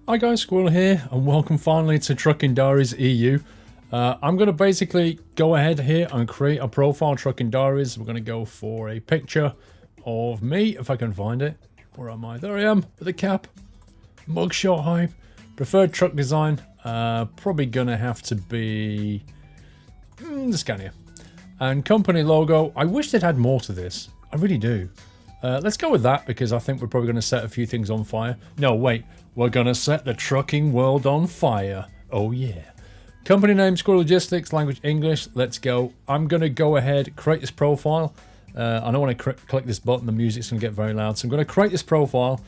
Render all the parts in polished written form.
Hi guys, Squirrel here, and welcome finally to Trucking Diaries EU. I'm going to basically go ahead here and create a profile Trucking Diaries. We're going to go for a picture of me, if I can find it. Where am I? There I am, with the cap. Mugshot hype. Preferred truck design. Probably going to have to be the Scania. And company logo. I wish they'd had more to this. I really do. Let's go with that, because I think we're probably going to set a few things on fire. No, wait. We're going to set the trucking world on fire. Oh, yeah. Company name, Squirrel Logistics, language English. Let's go. I'm going to go ahead, create this profile. I don't want to click this button. The music's going to get very loud. So I'm going to create this profile.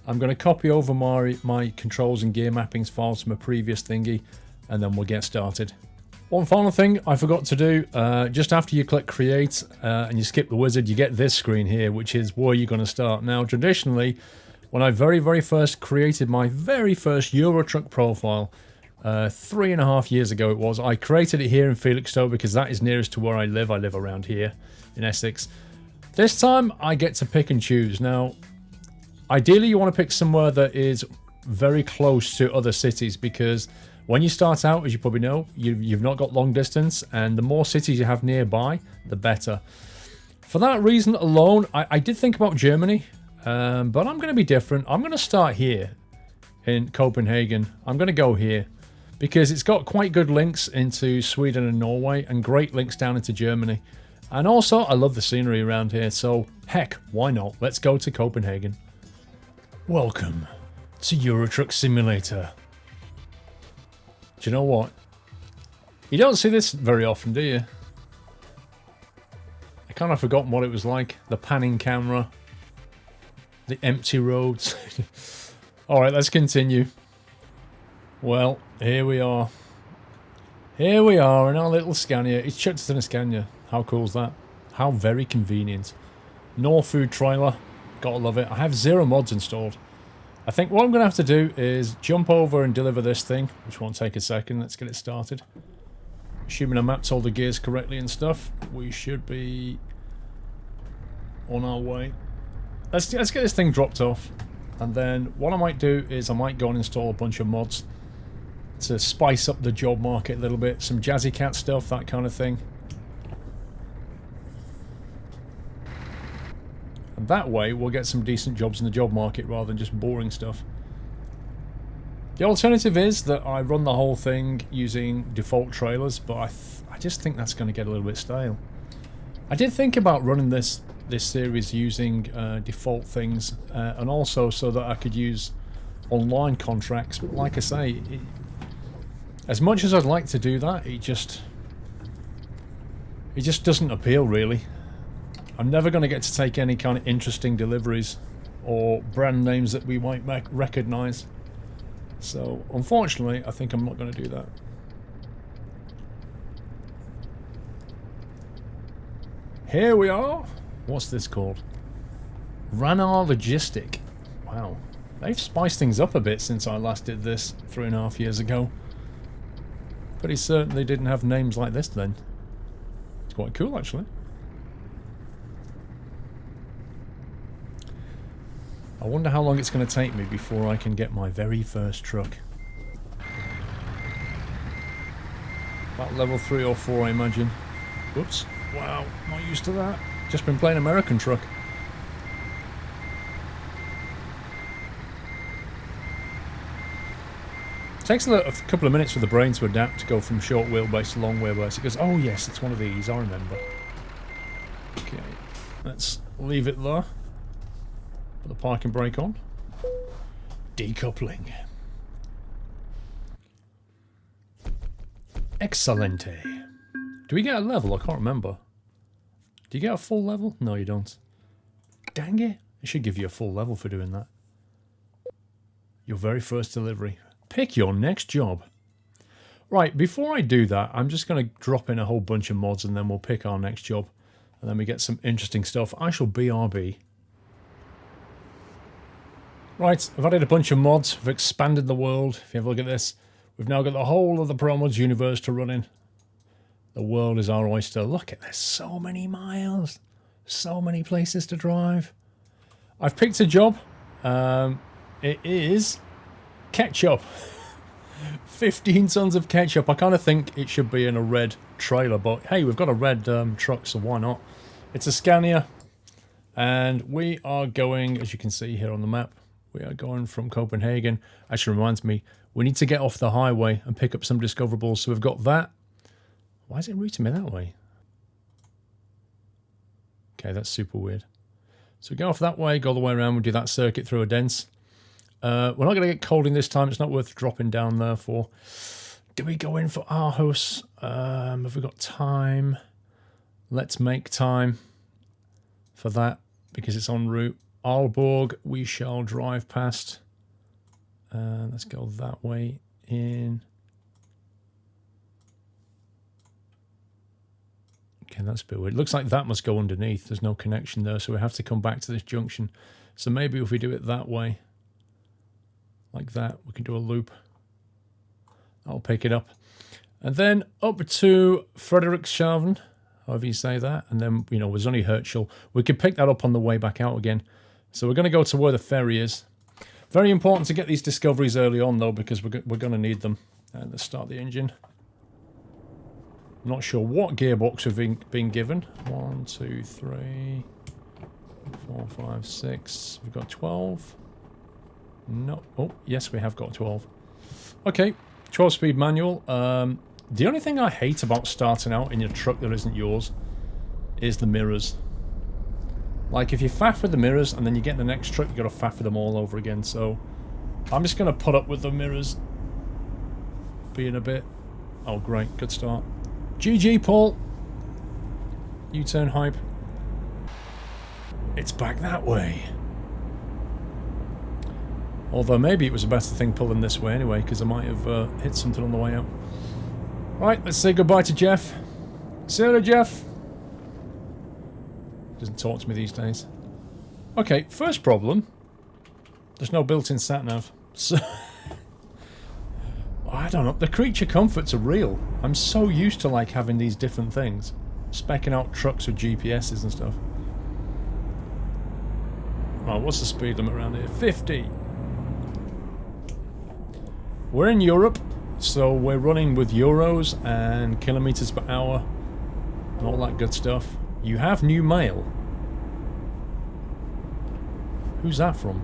I'm going to copy over my controls and gear mappings files from a previous thingy. And then we'll get started. One final thing I forgot to do, just after you click create and you skip the wizard, you get this screen here, which is where you're going to start. Now, traditionally, when I very first created my very first Eurotruck profile, 3.5 years ago it was, I created it here in Felixstowe because that is nearest to where I live. I live around here in Essex. This time I get to pick and choose. Now, ideally you want to pick somewhere that is very close to other cities, because when you start out, as you probably know, you've not got long distance, and the more cities you have nearby, the better. For that reason alone, I did think about Germany, but I'm going to be different. I'm going to start here in Copenhagen. I'm going to go here because it's got quite good links into Sweden and Norway, and great links down into Germany. And also, I love the scenery around here, so heck, why not? Let's go to Copenhagen. Welcome to Eurotruck Simulator. Do you know what? You don't see this very often, do you? I kind of forgotten what it was like. The panning camera. The empty roads. Alright, let's continue. Well, here we are. Here we are in our little Scania. It's chucked us in a Scania. How cool is that? How very convenient. No food trailer. Gotta love it. I have 0 mods installed. I think what I'm going to have to do is jump over and deliver this thing, which won't take a second. Let's get it started. Assuming I mapped all the gears correctly and stuff, we should be on our way. Let's get this thing dropped off, and then what I might do is I might go and install a bunch of mods to spice up the job market a little bit. Some Jazzy Cat stuff, that kind of thing. And that way, we'll get some decent jobs in the job market rather than just boring stuff. The alternative is that I run the whole thing using default trailers, but I just think that's going to get a little bit stale. I did think about running this series using default things, and also so that I could use online contracts. But like I say, as much as I'd like to do that, it just doesn't appeal really. I'm never going to get to take any kind of interesting deliveries or brand names that we might recognise. So, unfortunately, I think I'm not going to do that. Here we are. What's this called? Ranar Logistic. Wow. They've spiced things up a bit since I last did this 3.5 years ago. But he certainly didn't have names like this then. It's quite cool, actually. I wonder how long it's going to take me before I can get my very first truck. About level 3 or 4, I imagine. Whoops. Wow, not used to that. Just been playing American truck. It takes a couple of minutes for the brain to adapt to go from short wheelbase to long wheelbase. It goes, oh yes, it's one of these, I remember. Okay, let's leave it there. Put the parking brake on. Decoupling. Excelente. Do we get a level? I can't remember. Do you get a full level? No, you don't. Dang it. It should give you a full level for doing that. Your very first delivery. Pick your next job. Right, before I do that, I'm just going to drop in a whole bunch of mods and then we'll pick our next job. And then we get some interesting stuff. I shall BRB. Right, I've added a bunch of mods. We've expanded the world. If you have a look at this, we've now got the whole of the ProMods universe to run in. The world is our oyster. Look at this. So many miles. So many places to drive. I've picked a job. It is Ketchup. 15 tons of ketchup. I kind of think it should be in a red trailer, but hey, we've got a red truck, so why not? It's a Scania, and we are going, as you can see here on the map, we are going from Copenhagen. Actually reminds me, we need to get off the highway and pick up some discoverables. So we've got that. Why is it routing me that way? Okay, that's super weird. So we go off that way, go all the way around, we'll do that circuit through a dense. We're not going to get cold in this time. It's not worth dropping down there for. Do we go in for Aarhus? Have we got time? Let's make time for that because it's en route. Aalborg, we shall drive past. Let's go that way in. Okay, that's a bit weird. It looks like that must go underneath. There's no connection there, so we have to come back to this junction. So maybe if we do it that way, like that, we can do a loop. I'll pick it up. And then up to Frederikshavn, however you say that. And then, you know, there's only Herschel. We could pick that up on the way back out again. So we're going to go to where the ferry is. Very important to get these discoveries early on, though, because we're going to need them. And let's start the engine. I'm not sure what gearbox we've been given. 1, 2, 3, 4, 5, 6. We've got 12. No. Oh, yes, we have got 12. Okay, 12-speed manual. The only thing I hate about starting out in your truck that isn't yours is the mirrors. Like, if you faff with the mirrors and then you get in the next truck, you got to faff with them all over again. So, I'm just going to put up with the mirrors being a bit... Oh, great. Good start. GG, Paul. U-turn hype. It's back that way. Although maybe it was a better thing pulling this way anyway, because I might have hit something on the way out. Right, let's say goodbye to Jeff. See you later, Jeff. Doesn't talk to me these days. Okay, first problem. There's no built-in sat-nav. So I don't know. The creature comforts are real. I'm so used to like having these different things. Specking out trucks with GPSs and stuff. Oh, what's the speed limit around here? 50. We're in Europe, so we're running with euros and kilometers per hour and all that good stuff. You have new mail. Who's that from?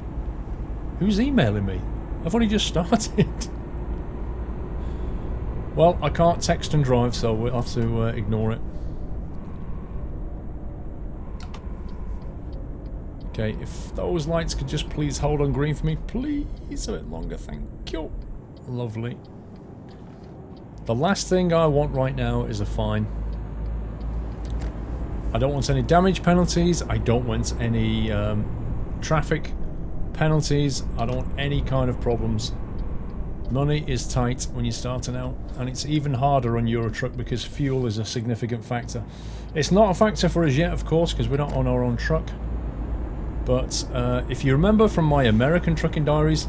Who's emailing me? I've only just started. Well, I can't text and drive, so we'll have to ignore it. Okay, if those lights could just please hold on green for me, please, a bit longer, thank you. Lovely. The last thing I want right now is a fine. I don't want any damage penalties. I don't want any traffic penalties. I don't want any kind of problems. Money is tight when you're starting out, and it's even harder on Euro Truck because fuel is a significant factor. It's not a factor for us yet, of course, because we're not on our own truck. But if you remember from my American Trucking Diaries,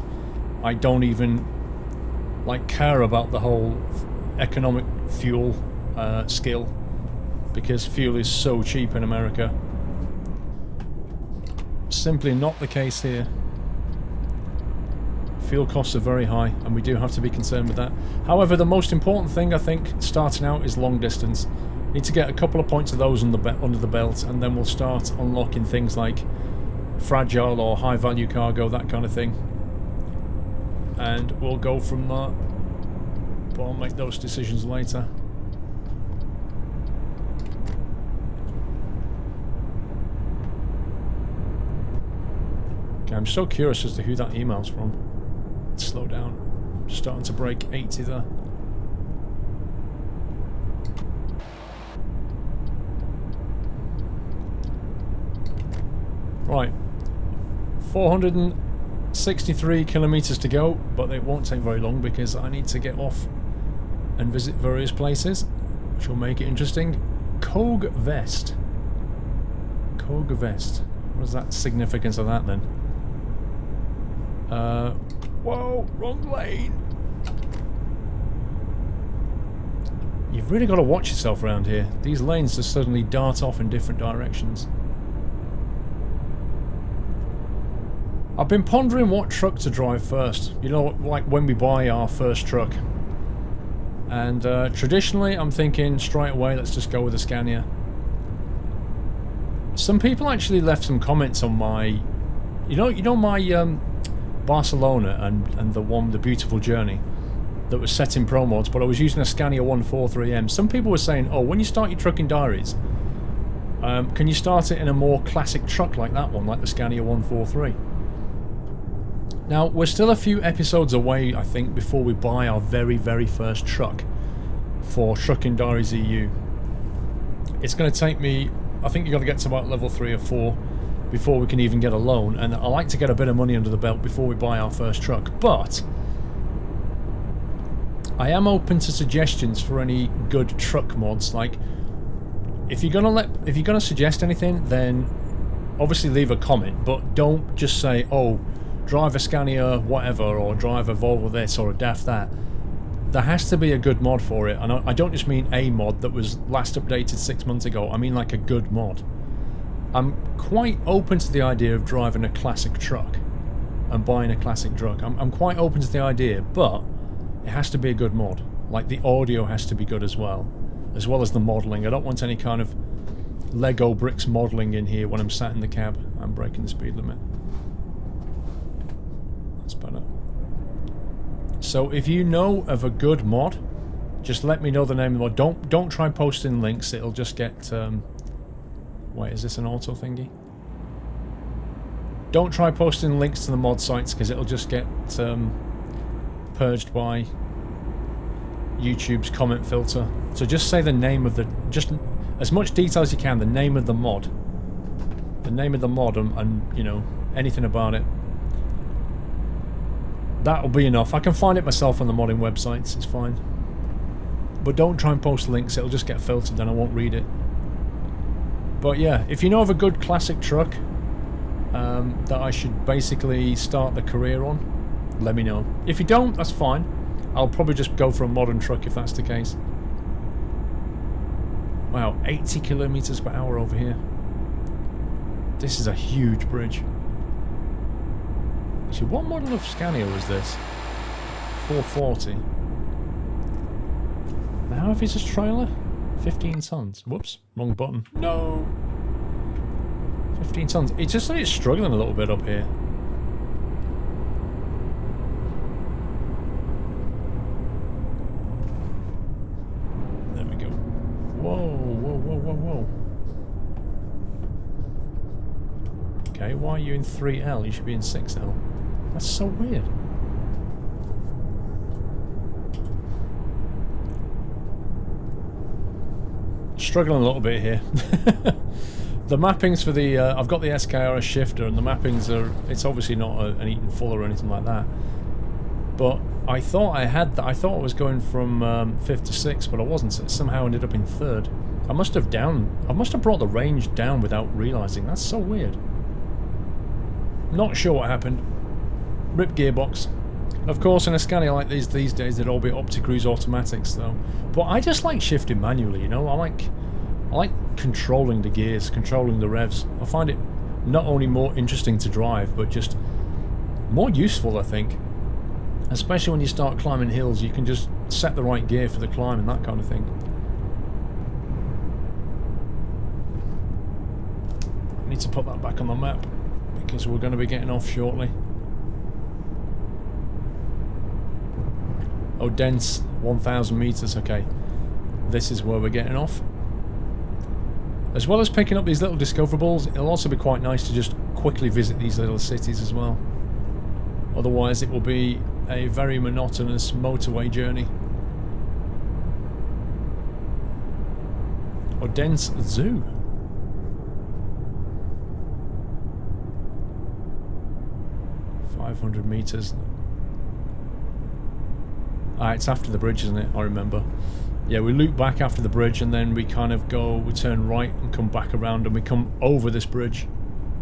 I don't even like care about the whole economic fuel skill because fuel is so cheap in America. Simply not the case here. Fuel costs are very high and we do have to be concerned with that. However, the most important thing I think starting out is long distance. Need to get a couple of points of those under the belt, and then we'll start unlocking things like fragile or high value cargo, that kind of thing. And we'll go from that, but I'll make those decisions later. Okay, I'm so curious as to who that email's from. Let's slow down. I'm starting to break 80 there. Right, 463 kilometers to go, but it won't take very long because I need to get off and visit various places, which will make it interesting. Kog Vest. Kog Vest. What is that significance of that then? Whoa, wrong lane. You've really got to watch yourself around here. These lanes just suddenly dart off in different directions. I've been pondering what truck to drive first. You know, like when we buy our first truck. And traditionally, I'm thinking straight away, let's just go with a Scania. Some people actually left some comments on my, you know my Barcelona and the Beautiful Journey that was set in Pro Mods, but I was using a Scania 143M. Some people were saying, oh, when you start your Trucking Diaries, can you start it in a more classic truck like that one, like the Scania 143? Now, we're still a few episodes away, I think, before we buy our very, very first truck for Trucking Diaries EU. It's going to take me, I think you've got to get to about level 3 or 4 before we can even get a loan, and I like to get a bit of money under the belt before we buy our first truck. But I am open to suggestions for any good truck mods. Like, if you're gonna suggest anything, then obviously leave a comment, but don't just say, oh, drive a Scania whatever, or drive a Volvo this, or a DAF that. There has to be a good mod for it, and I don't just mean a mod that was last updated 6 months ago. I mean like a good mod. I'm quite open to the idea of driving a classic truck and buying a classic truck. I'm quite open to the idea, but it has to be a good mod. Like, the audio has to be good as well as the modelling. I don't want any kind of Lego bricks modelling in here when I'm sat in the cab. I'm breaking the speed limit. That's better. So if you know of a good mod, just let me know the name of the mod. Don't try posting links. It'll just get wait, is this an auto thingy? Don't try posting links to the mod sites, because it'll just get purged by YouTube's comment filter. So just say the name of the, just as much detail as you can, the name of the mod. The name of the mod and you know, anything about it. That'll be enough. I can find it myself on the modding websites, it's fine. But don't try and post links, it'll just get filtered and I won't read it. But yeah, if you know of a good classic truck that I should basically start the career on, let me know. If you don't, that's fine. I'll probably just go for a modern truck if that's the case. Wow, 80 kilometers per hour over here. This is a huge bridge. Actually, what model of Scania was this? 440. Now, how heavy is this trailer? 15 tons. Whoops, wrong button. No! 15 tons. It's just like it's struggling a little bit up here. There we go. Whoa, whoa, whoa, whoa, whoa. Okay, why are you in 3L? You should be in 6L. That's so weird. Struggling a little bit here. The mappings for the I've got the SKRS shifter, and the mappings are, it's obviously not an Eaton full or anything like that, but I thought I had that. I thought I was going from 5th to 6th, but I wasn't. So it somehow ended up in 3rd. I must have brought the range down without realizing. That's so weird. Not sure what happened. Rip gearbox. Of course, in a Scania like these days, they'd all be OptiCruise automatics, though. But I just like shifting manually, you know? I like controlling the gears, controlling the revs. I find it not only more interesting to drive, but just more useful, I think. Especially when you start climbing hills, you can just set the right gear for the climb and that kind of thing. I need to put that back on the map, because we're going to be getting off shortly. Oh, dense, 1,000 meters, okay. This is where we're getting off. As well as picking up these little discoverables, it'll also be quite nice to just quickly visit these little cities as well. Otherwise, it will be a very monotonous motorway journey. Oh, dense zoo. .500 meters. Ah, it's after the bridge, isn't it? I remember. Yeah, we loop back after the bridge, and then we kind of go, we turn right and come back around, and we come over this bridge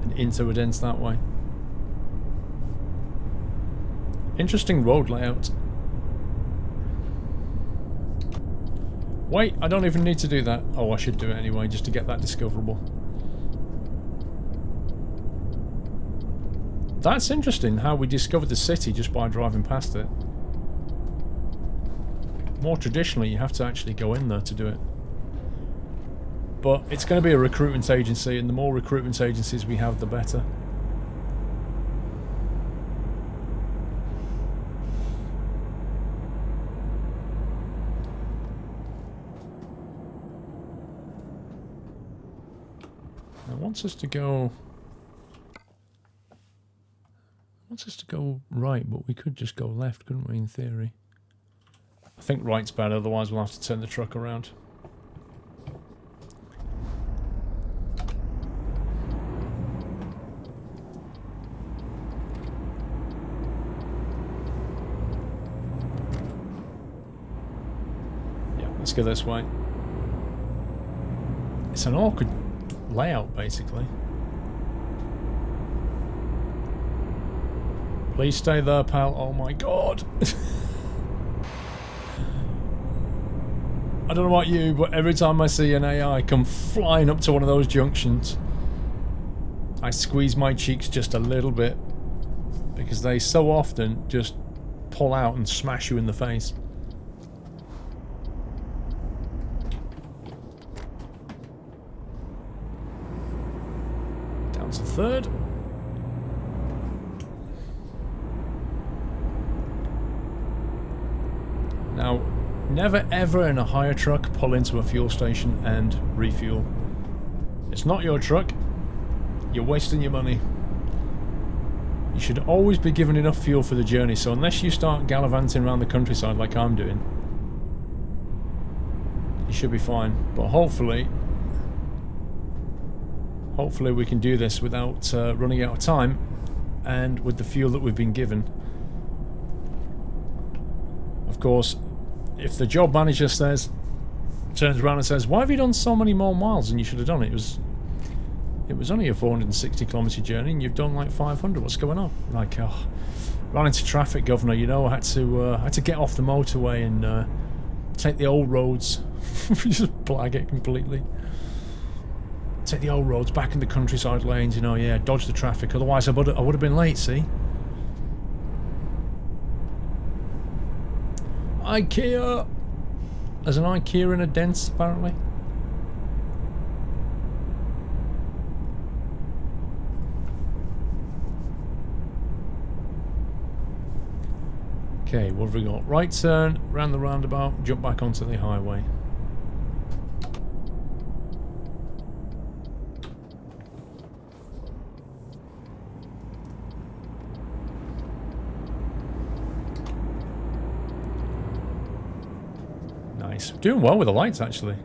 and into Odense that way. Interesting road layout. Wait, I don't even need to do that. Oh, I should do it anyway, just to get that discoverable. That's interesting how we discovered the city just by driving past it. More traditionally, you have to actually go in there to do it. But it's going to be a recruitment agency, and the more recruitment agencies we have, the better. It wants us to go... wants us to go right, but we could just go left, couldn't we, in theory? I think right's better, otherwise we'll have to turn the truck around. Yeah, let's go this way. It's an awkward layout, basically. Please stay there, pal. Oh my god. I don't know about you, but every time I see an AI come flying up to one of those junctions, I squeeze my cheeks just a little bit, because they so often just pull out and smash you in the face. Down to third. Now, never ever in a hire truck pull into a fuel station and refuel. It's not your truck. You're wasting your money. You should always be given enough fuel for the journey, so unless you start gallivanting around the countryside like I'm doing, you should be fine. But hopefully we can do this without running out of time and with the fuel that we've been given. Of course, if the job manager turns around and says, why have you done so many more miles than you should have done? It was only a 460 kilometre journey and you've done like 500. What's going on? Like, oh, ran into traffic, governor, you know. I had to get off the motorway and take the old roads. Just blag it completely. Take the old roads back in the countryside lanes, you know, yeah, dodge the traffic. Otherwise I would have been late, see? IKEA! There's an IKEA in a dents, apparently. Okay, what have we got? Right turn, round the roundabout, jump back onto the highway. Nice. Doing well with the lights, actually.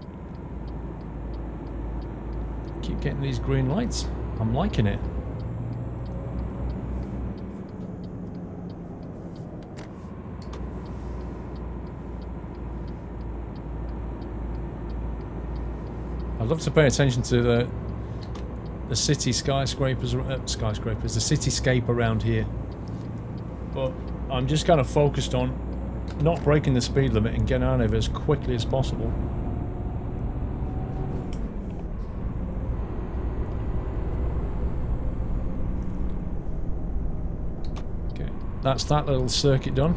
Keep getting these green lights. I'm liking it. I'd love to pay attention to the city skyscrapers, the cityscape around here. But I'm just kind of focused on not breaking the speed limit and getting out of it as quickly as possible. Okay, that's that little circuit done.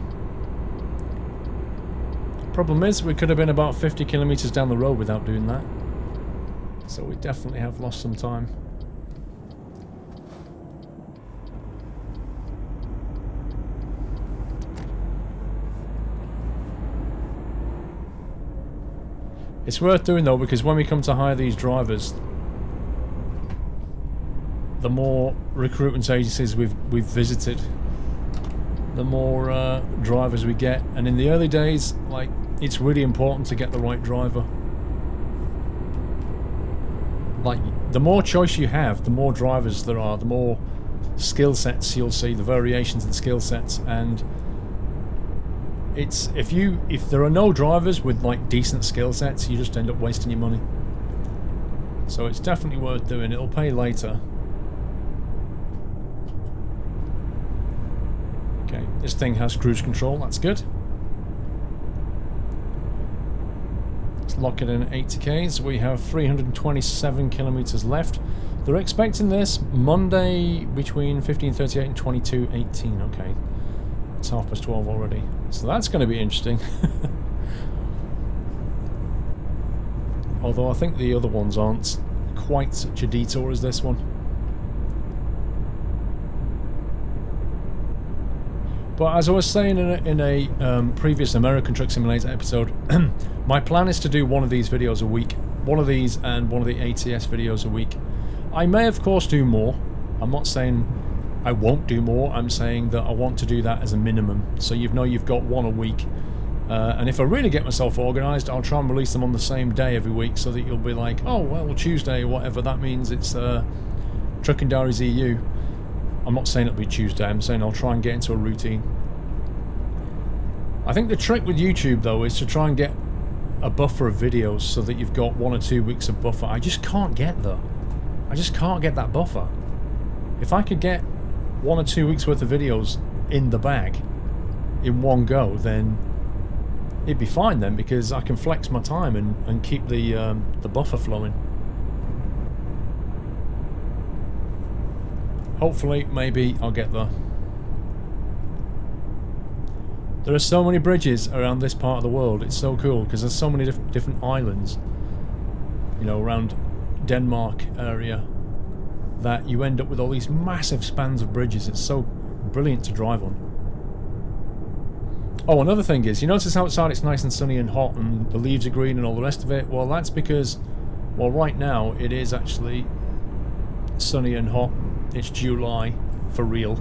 Problem is, we could have been about 50 kilometers down the road without doing that. So we definitely have lost some time. It's worth doing though, because when we come to hire these drivers, the more recruitment agencies we've visited, the more drivers we get. And in the early days, like, it's really important to get the right driver. Like, the more choice you have, the more drivers there are, the more skill sets you'll see, the variations in skill sets. And it's if there are no drivers with like decent skill sets, you just end up wasting your money. So it's definitely worth doing. It'll pay later. Okay, this thing has cruise control, that's good. Let's lock it in at 80 k's. We have 327 kilometers left. They're expecting this Monday between 15:38 and 22:18. Okay, it's 12:30 already, so that's going to be interesting. Although I think the other ones aren't quite such a detour as this one. But as I was saying in a previous American Truck Simulator episode, my plan is to do one of these videos a week. One of these and one of the ATS videos a week. I may of course do more. I'm not saying I won't do more. I'm saying that I want to do that as a minimum. So you know you've got one a week. And if I really get myself organised, I'll try and release them on the same day every week so that you'll be like, oh, well, Tuesday or whatever. That means it's Trucking Diaries EU. I'm not saying it'll be Tuesday. I'm saying I'll try and get into a routine. I think the trick with YouTube, though, is to try and get a buffer of videos so that you've got 1 or 2 weeks of buffer. I just can't get there. I just can't get that buffer. If I could get 1 or 2 weeks worth of videos in the bag in one go, then it'd be fine then, because I can flex my time and keep the buffer flowing. Hopefully, maybe I'll get there. There are so many bridges around this part of the world. It's so cool because there's so many different islands, you know, around Denmark area, that you end up with all these massive spans of bridges. It's so brilliant to drive on. Oh, another thing is, you notice outside it's nice and sunny and hot and the leaves are green and all the rest of it? Well, that's because, well, right now it is actually sunny and hot. It's July, for real.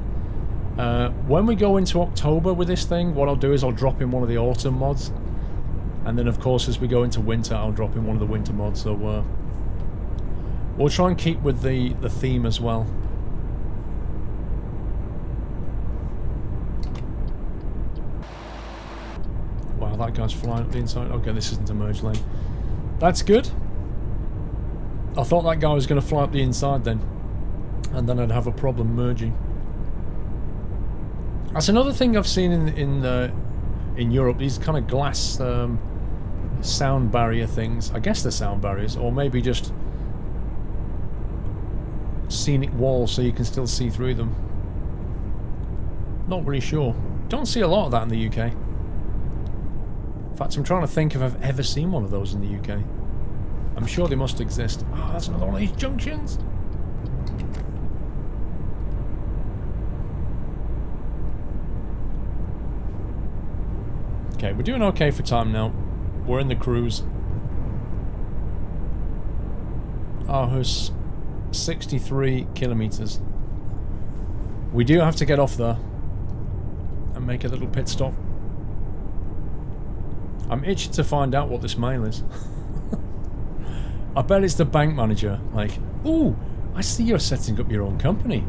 When we go into October with this thing, what I'll do is I'll drop in one of the autumn mods. And then, of course, as we go into winter, I'll drop in one of the winter mods. So, we'll try and keep with the theme as well. Wow, that guy's flying up the inside. Okay, this isn't a merge lane. That's good. I thought that guy was going to fly up the inside then. And then I'd have a problem merging. That's another thing I've seen in Europe. These kind of glass sound barrier things. I guess they're sound barriers, or maybe just scenic walls so you can still see through them. Not really sure. Don't see a lot of that in the UK. In fact, I'm trying to think if I've ever seen one of those in the UK. I'm sure they must exist. Oh, that's another one of these junctions. Okay, we're doing okay for time now. We're in the cruise. Aarhus, 63 kilometers. We do have to get off there and make a little pit stop. I'm itching to find out what this mail is. I bet it's the bank manager. Like, ooh, I see you're setting up your own company.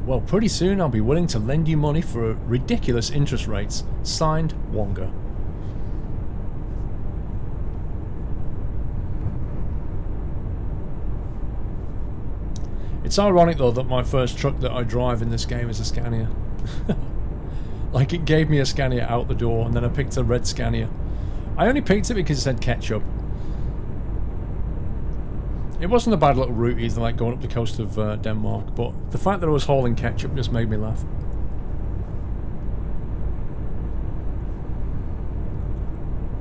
Well, pretty soon I'll be willing to lend you money for ridiculous interest rates. Signed, Wonga. It's ironic though that my first truck that I drive in this game is a Scania. Like, it gave me a Scania out the door and then I picked a red Scania. I only picked it because it said ketchup. It wasn't a bad little route either, like going up the coast of Denmark, but the fact that I was hauling ketchup just made me laugh.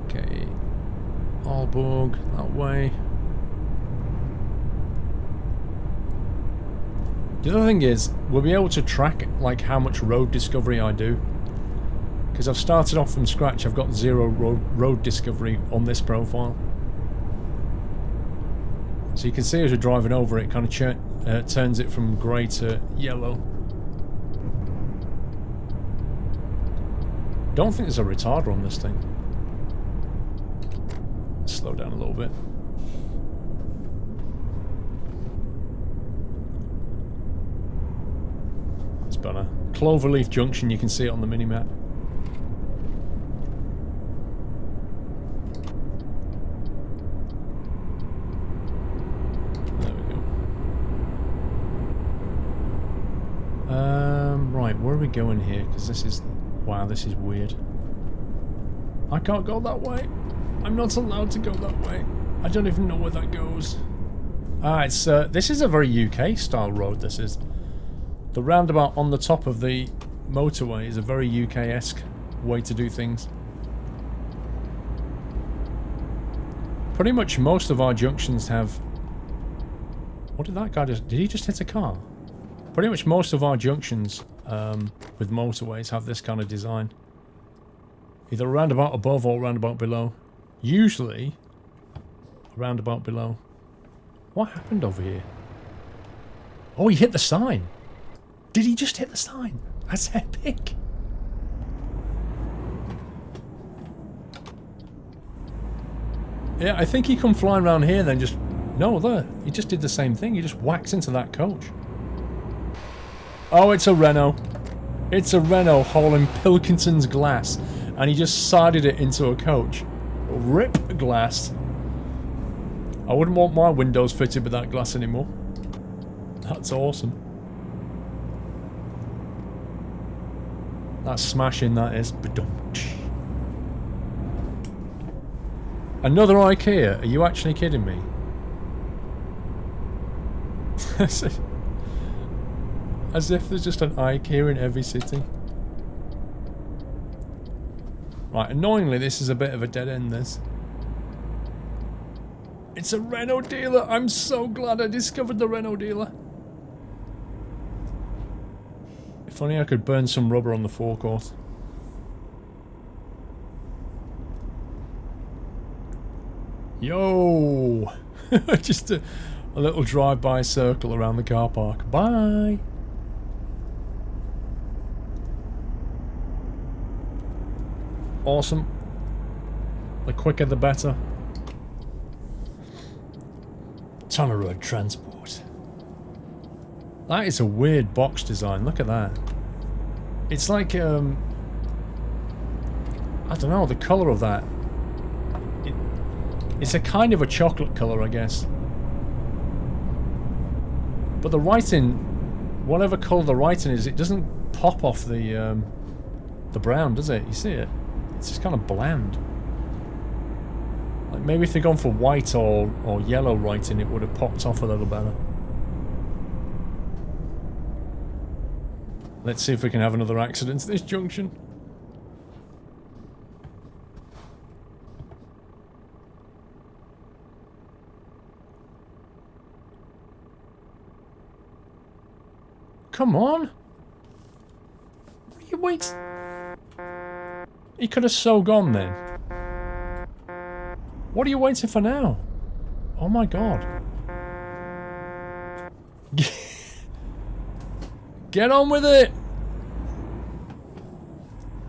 Okay, Aalborg, that way. The other thing is, we'll be able to track like how much road discovery I do. Because I've started off from scratch, I've got 0 road discovery on this profile. So you can see as you're driving over it, kind of turns it from grey to yellow. Don't think there's a retarder on this thing. Slow down a little bit. It's better. Cloverleaf Junction, you can see it on the minimap. Right, where are we going here? Because this is... Wow, this is weird. I can't go that way. I'm not allowed to go that way. I don't even know where that goes. It's this is a very UK style road. This is the roundabout on the top of the motorway is a very UK-esque way to do things. Pretty much most of our junctions have... What did that guy just... Did he just hit a car? Pretty much most of our junctions with motorways have this kind of design. Either a roundabout above or a roundabout below. Usually a roundabout below. What happened over here? Oh, he hit the sign. Did he just hit the sign? That's epic. Yeah, I think he come flying around here and then just... No, there. He just did the same thing. He just whacked into that coach. Oh, it's a Renault. It's a Renault hauling Pilkington's glass. And he just sided it into a coach. Rip glass. I wouldn't want my windows fitted with that glass anymore. That's awesome. That's smashing, that is. Another IKEA? Are you actually kidding me? As if there's just an IKEA in every city. Right, annoyingly this is a bit of a dead end, this. It's a Renault dealer! I'm so glad I discovered the Renault dealer. If only I could burn some rubber on the forecourt. Yo! Just a little drive-by circle around the car park. Bye! Awesome. The quicker the better. Tunnel road transport. That is a weird box design. Look at that. It's like, I don't know, the colour of that. It's a kind of a chocolate colour, I guess. But the writing, whatever colour the writing is, it doesn't pop off the brown, does it? You see it? It's just kind of bland. Like maybe if they'd gone for white or yellow writing, it would have popped off a little better. Let's see if we can have another accident at this junction. Come on! What are you waiting? He could have so gone then. What are you waiting for now? Oh my god. Get on with it!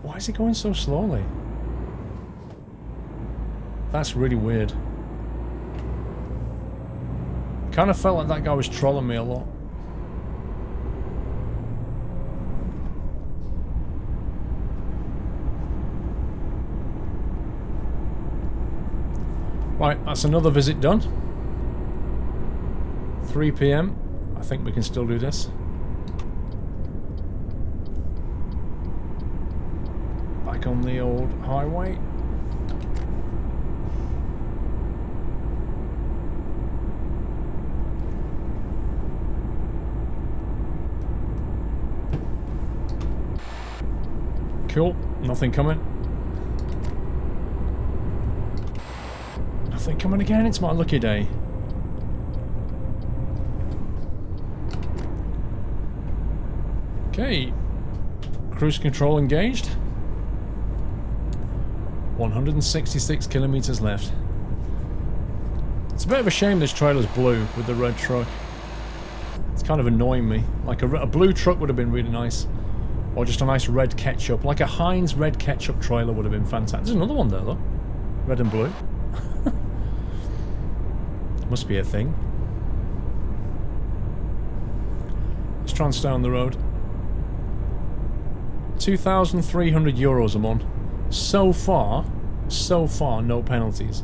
Why is he going so slowly? That's really weird. Kind of felt like that guy was trolling me a lot. Right, that's another visit done. 3 PM. I think we can still do this. Back on the old highway. Cool. Nothing coming. Nothing coming again. It's my lucky day. Okay. Cruise control engaged. 166 kilometers left. It's a bit of a shame this trailer's blue with the red truck. It's kind of annoying me. Like a blue truck would have been really nice. Or just a nice red ketchup. Like a Heinz red ketchup trailer would have been fantastic. There's another one there though. Red and blue. Must be a thing. Let's try and stay on the road. 2,300 euros I'm on. So far, no penalties.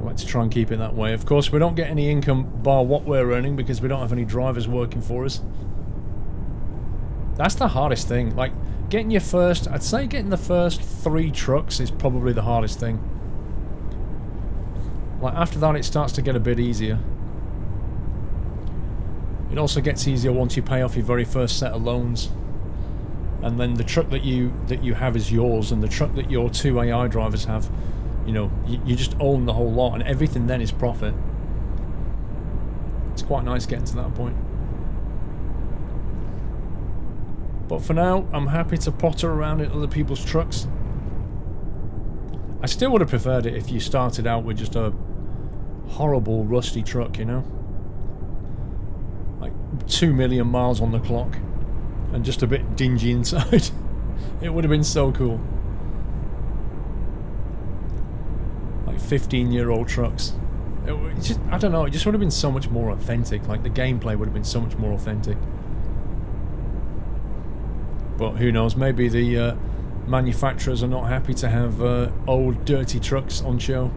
Let's try and keep it that way. Of course, we don't get any income bar what we're earning because we don't have any drivers working for us. That's the hardest thing. Like, getting your first... I'd say getting the first 3 trucks is probably the hardest thing. Like after that, it starts to get a bit easier. It also gets easier once you pay off your very first set of loans, and then the truck that you have is yours, and the truck that your 2 AI drivers have, you know, you just own the whole lot, and everything then is profit. It's quite nice getting to that point. But for now, I'm happy to potter around in other people's trucks. I still would have preferred it if you started out with just a horrible rusty truck, you know? Like 2 million miles on the clock and just a bit dingy inside. It would have been so cool. Like 15-year-old trucks. I don't know, it just would have been so much more authentic. Like the gameplay would have been so much more authentic. But who knows, maybe the manufacturers are not happy to have old dirty trucks on show.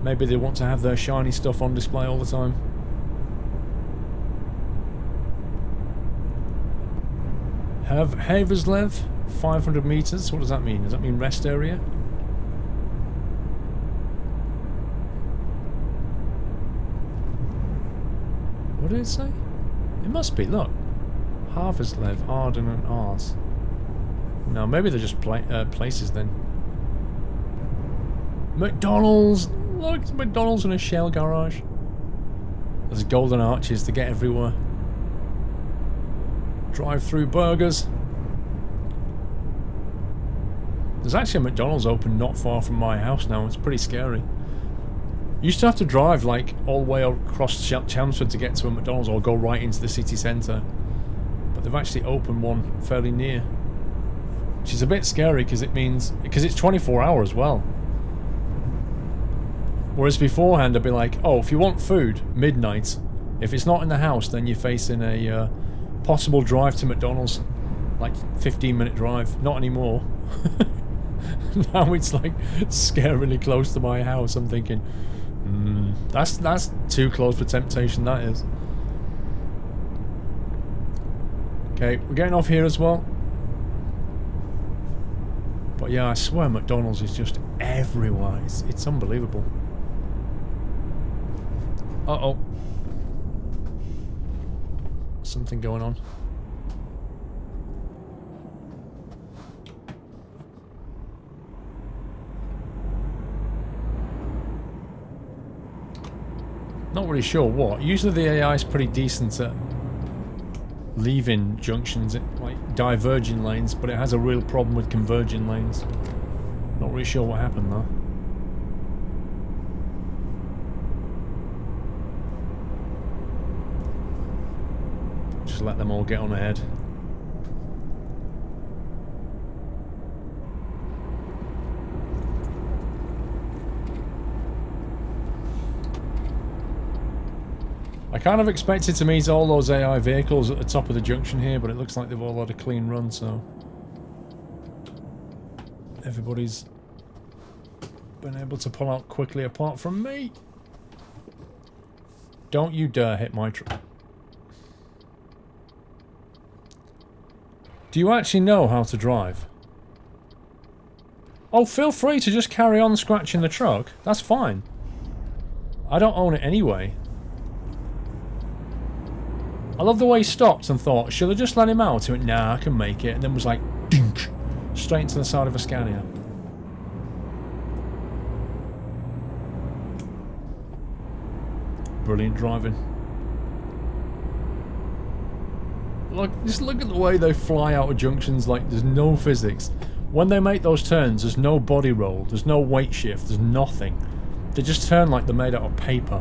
Maybe they want to have their shiny stuff on display all the time. Have Haverslev, 500 meters. What does that mean? Does that mean rest area? What did it say? It must be, look. Haverslev, Arden and Ars. No, maybe they're just places then. McDonald's! Look, it's McDonald's in a shell garage. There's golden arches to get everywhere. Drive-through burgers. There's actually a McDonald's open not far from my house now. It's pretty scary. Used to have to drive like all the way across Chelmsford to get to a McDonald's or go right into the city centre. But they've actually opened one fairly near. Which is a bit scary because it means... because it's 24 hours as well. Whereas beforehand I'd be like, oh, if you want food, midnight. If it's not in the house, then you're facing a possible drive to McDonald's. Like 15-minute drive. Not anymore. Now it's like scarily close to my house. I'm thinking, that's too close for temptation, that is. Okay, we're getting off here as well. But yeah, I swear McDonald's is just everywhere. It's unbelievable. Uh-oh. Something going on. Not really sure what. Usually the AI is pretty decent at leaving junctions, like diverging lanes, but it has a real problem with converging lanes. Not really sure what happened though. Just let them all get on ahead. I kind of expected to meet all those AI vehicles at the top of the junction here, but it looks like they've all had a clean run, so... everybody's been able to pull out quickly apart from me. Don't you dare hit my truck. Do you actually know how to drive? Oh, feel free to just carry on scratching the truck. That's fine. I don't own it anyway. I love the way he stopped and thought, should I just let him out? He went, nah, I can make it. And then was like, dink, straight into the side of a Scania. Brilliant driving. Look, just look at the way they fly out of junctions like there's no physics. When they make those turns, there's no body roll, there's no weight shift, there's nothing. They just turn like they're made out of paper.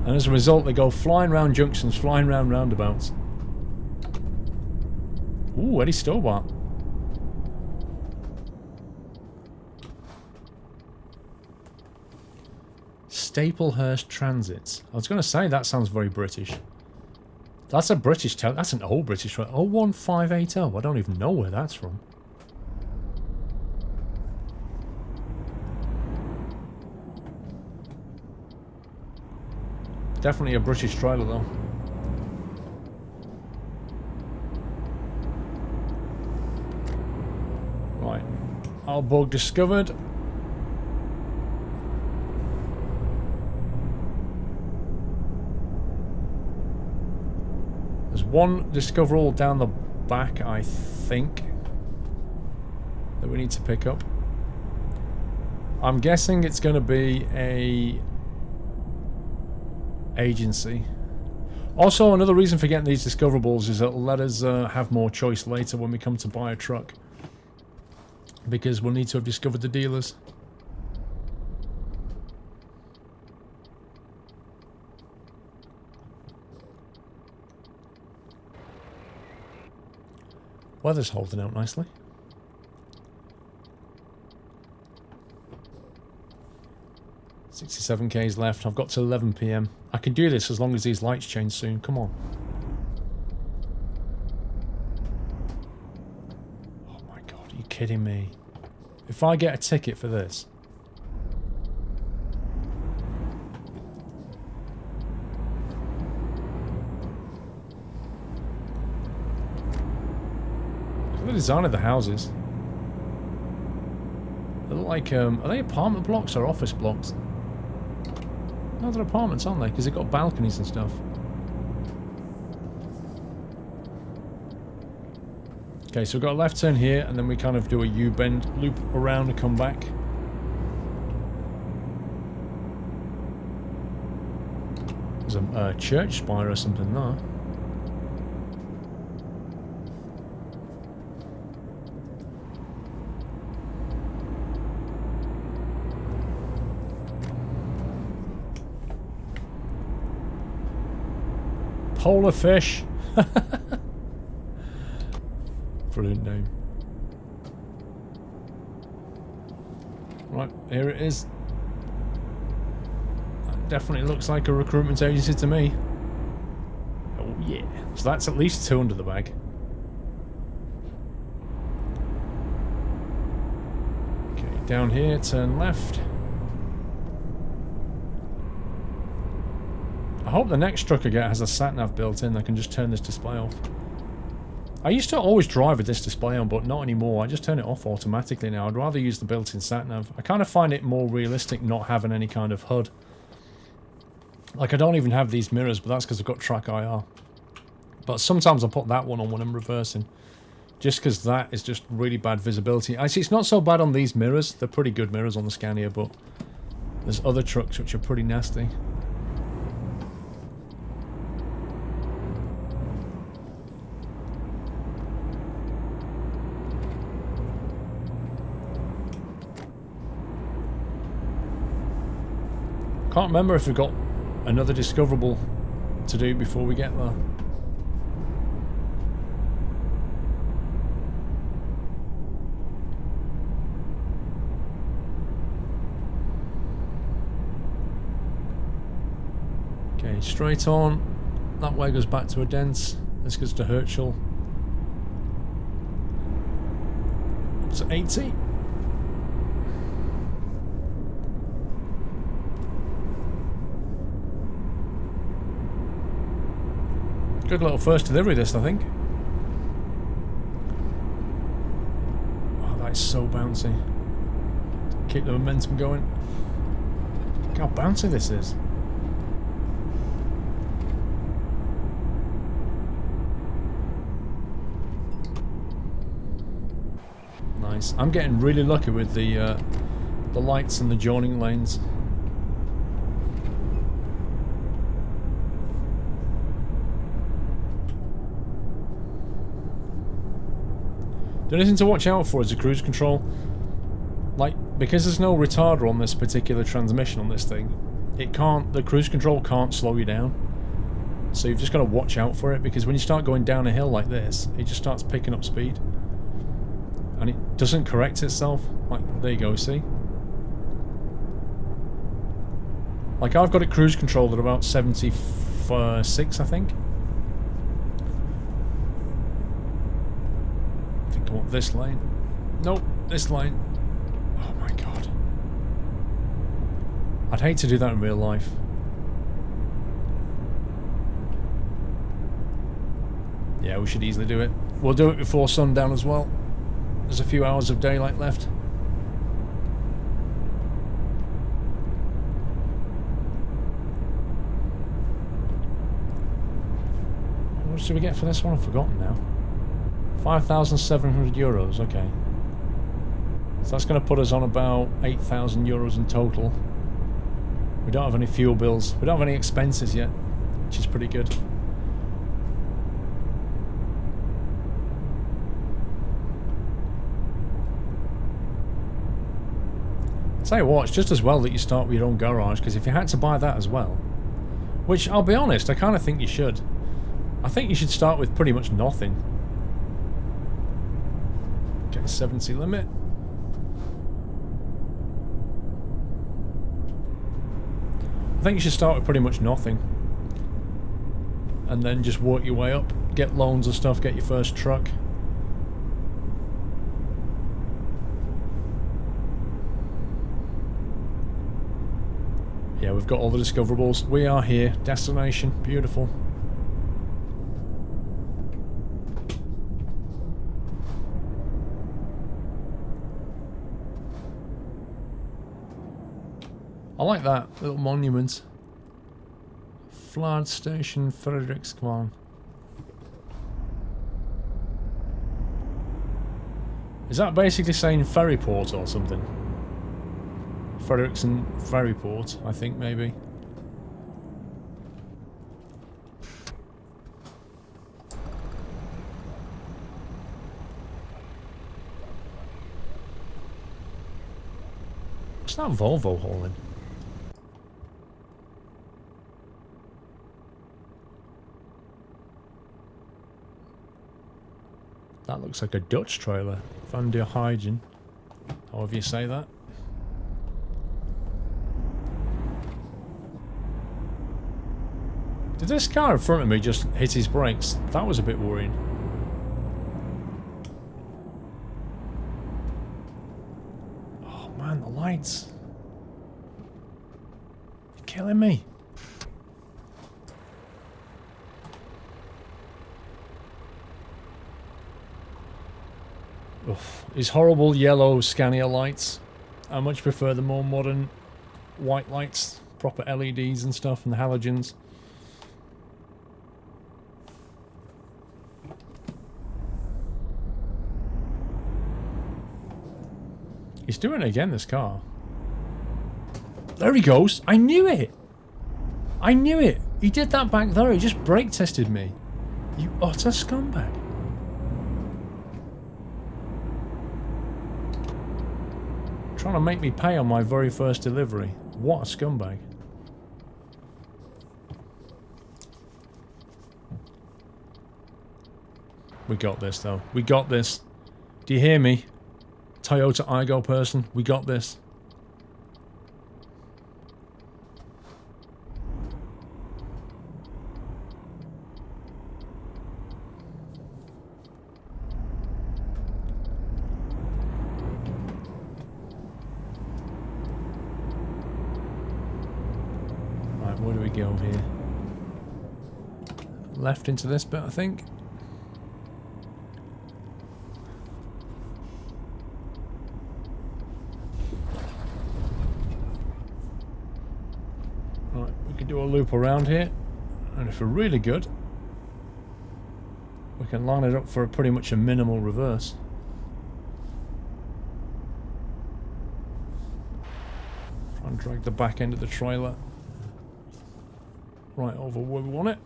And as a result, they go flying round junctions, flying round roundabouts. Ooh, Eddie Stobart. Staplehurst Transits. I was going to say, that sounds very British. That's a British... that's an old British... 01580. I don't even know where that's from. Definitely a British trailer though. Right. Our bug discovered. one discoverable down the back, I think, that we need to pick up. I'm guessing it's going to be a agency. Also, another reason for getting these discoverables is it'll let us have more choice later when we come to buy a truck. Because we'll need to have discovered the dealers. Weather's holding out nicely. 67 k's left. I've got to 11 PM. I can do this as long as these lights change soon. Come on. Oh my god, are you kidding me? If I get a ticket for this... Look at the design of the houses. They look like, are they apartment blocks or office blocks? No, they're apartments, aren't they? Because they've got balconies and stuff. Okay, so we've got a left turn here, and then we kind of do a U-bend, loop around and come back. There's a church spire or something there. Polar fish. Brilliant name. Right, here it is. That definitely looks like a recruitment agency to me. Oh yeah. So that's at least 2 under the bag. Okay, down here, turn left. I hope the next truck I get has a sat-nav built in that can just turn this display off. I used to always drive with this display on, but not anymore. I just turn it off automatically now. I'd rather use the built-in sat-nav. I kind of find it more realistic not having any kind of HUD. Like, I don't even have these mirrors, but that's because I've got track IR. But sometimes I put that one on when I'm reversing. Just because that is just really bad visibility. Actually, it's not so bad on these mirrors. They're pretty good mirrors on the Scania, but there's other trucks which are pretty nasty. Can't remember if we've got another discoverable to do before we get there. Okay, straight on. That way goes back to Odense. This goes to Herschel. Up to 80. Good little first delivery this, I think. Oh, that is so bouncy. Keep the momentum going. Look how bouncy this is. Nice. I'm getting really lucky with the lights and the joining lanes. The only thing to watch out for is the cruise control. Like, because there's no retarder on this particular transmission on this thing, the cruise control can't slow you down. So you've just got to watch out for it, because when you start going down a hill like this, it just starts picking up speed. And it doesn't correct itself. Like, there you go, see? Like, I've got it cruise controlled at about 76, I think. I want this lane. Nope, this lane. Oh my god. I'd hate to do that in real life. Yeah, we should easily do it. We'll do it before sundown as well. There's a few hours of daylight left. much do we get for this one? I've forgotten now. 5,700 euros, okay. So that's going to put us on about 8,000 euros in total. We don't have any fuel bills. We don't have any expenses yet, which is pretty good. Tell you what, it's just as well that you start with your own garage, because if you had to buy that as well, which I'll be honest, I kind of think you should. I think you should start with pretty much nothing. Get a 70 limit. I think you should start with pretty much nothing. And then just work your way up. Get loans and stuff, get your first truck. Yeah, we've got all the discoverables. We are here. Destination. Beautiful. I like that little monument. Flag Station, Frederikshavn. Is that basically saying ferry port or something? Frederikshavn ferry port, I think maybe. What's that Volvo hauling? That looks like a Dutch trailer. Van der Heijden. However you say that. Did this car in front of me just hit his brakes? That was a bit worrying. Oh man, the lights. You're killing me. Oof. These horrible yellow Scania lights. I much prefer the more modern white lights. Proper LEDs and stuff and the halogens. He's doing it again, this car. There he goes. I knew it. I knew it. He did that back there. He just brake tested me. You utter scumbag. Trying to make me pay on my very first delivery. What a scumbag. We got this though. We got this. Do you hear me? Toyota Igo person, we got this. Right, where do we go here? Left into this bit, I think. Do a loop around here, and if we're really good we can line it up for pretty much a minimal reverse. Try and drag the back end of the trailer right over where we want it.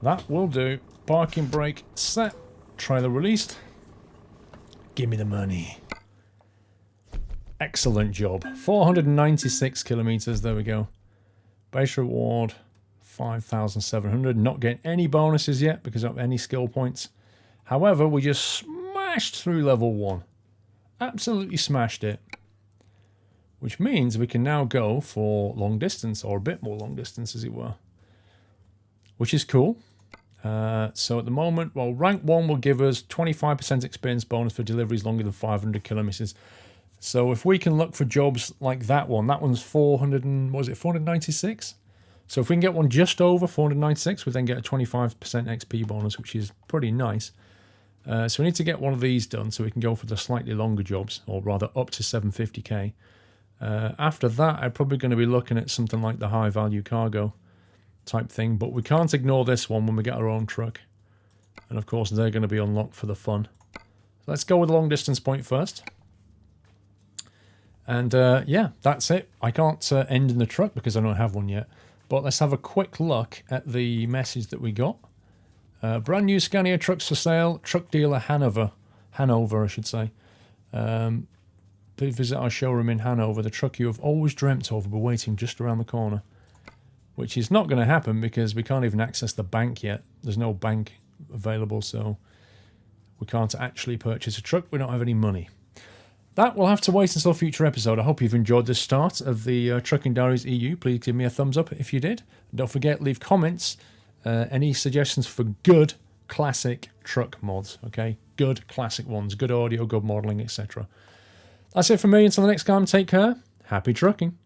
That will do. Parking brake set. Trailer released. Give me the money. Excellent job. 496 kilometers. There we go. Base reward 5,700. Not getting any bonuses yet because of any skill points. However, we just smashed through level 1. Absolutely smashed it. Which means we can now go for long distance, or a bit more long distance as it were. Which is cool. So at the moment, well, rank 1 will give us 25% experience bonus for deliveries longer than 500 kilometers. So if we can look for jobs like that one's 400 and, what was it, 496? So if we can get one just over 496, we then get a 25% XP bonus, which is pretty nice. So we need to get one of these done so we can go for the slightly longer jobs, or rather up to 750k. After that, I'm probably going to be looking at something like the high value cargo type thing, but we can't ignore this one when we get our own truck. And of course, they're going to be unlocked for the fun. So let's go with the long distance point first. And yeah, that's it. I can't end in the truck because I don't have one yet. But let's have a quick look at the message that we got. Brand new Scania trucks for sale. Truck dealer Hanover, I should say. Please visit our showroom in Hanover. The truck you have always dreamt of will be waiting just around the corner. Which is not going to happen because we can't even access the bank yet. There's no bank available, so we can't actually purchase a truck. We don't have any money. That will have to wait until a future episode. I hope you've enjoyed this start of the Trucking Diaries EU. Please give me a thumbs up if you did. And don't forget, leave comments. Any suggestions for good classic truck mods, okay? Good classic ones, good audio, good modelling, etc. That's it from me. Until the next time, take care. Happy trucking.